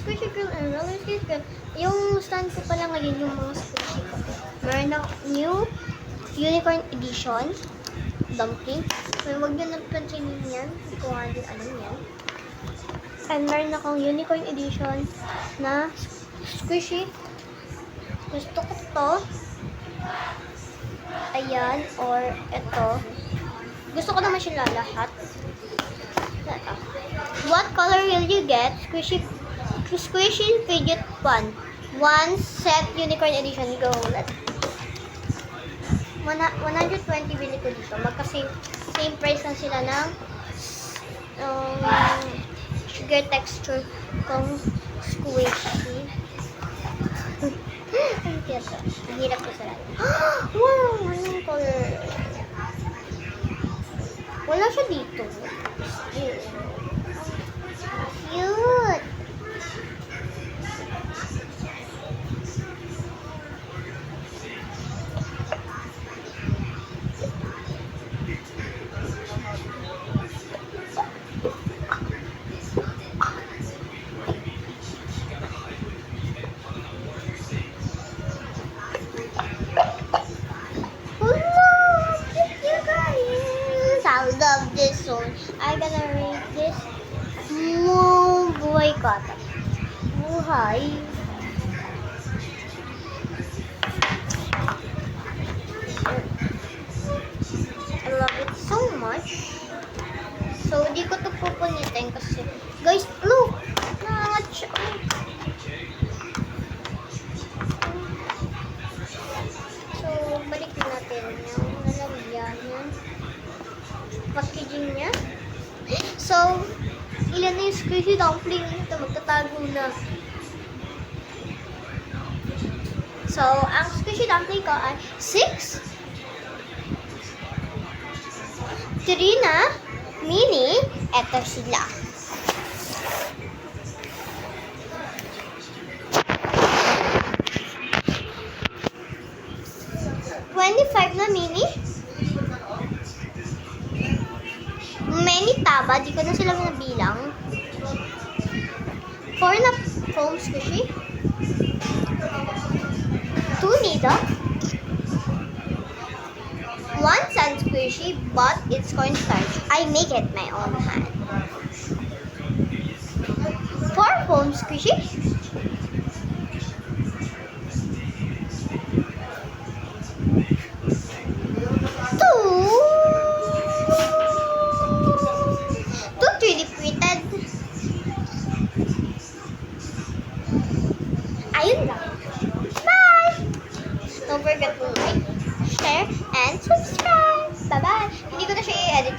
squishy girl and roller skate girl. Yung stand ko pala ngayon yung mga squishy ko. Meron na new unicorn edition. Dumpling. So, huwag nyo napansinin yan. Hindi ko nga din alam yan. And meron akong unicorn edition na squishy. Gusto ko to. Ayan. Or ito. Gusto ko naman sila lahat. What color will you get? Squishy fidget fun. One set unicorn edition. Go. Let's 120 bili ko dito. Same price lang sila ng sugar texture kung squishy. Ang cute. Ang hirap ko sarili. Wow! Anong color? Wala siya dito. Cute. I love this one. I'm gonna read this. Buhay kata. Buhay. I love it so much. So, di ko ito pupunitin kasi, guys, look! Nangangat siya. So, balik natin yung nalagyan ng packaging niya. So, ilan na yung squishy dumpling nito? Magtatago na. So, ang squishy dumpling ko ay 6. 3 na mini. Eto sila. $25 na mini. Many taba, di ko na sila nabilang. 4 na foam squishy. 2 nido. 1 sand squishy, but it's cornstarch. I make it my own hand. 4 foam squishy. 3D printed. Ayun lang. Bye! Don't forget to like, share, and subscribe. Bye-bye! Hindi ko na siya i-edit.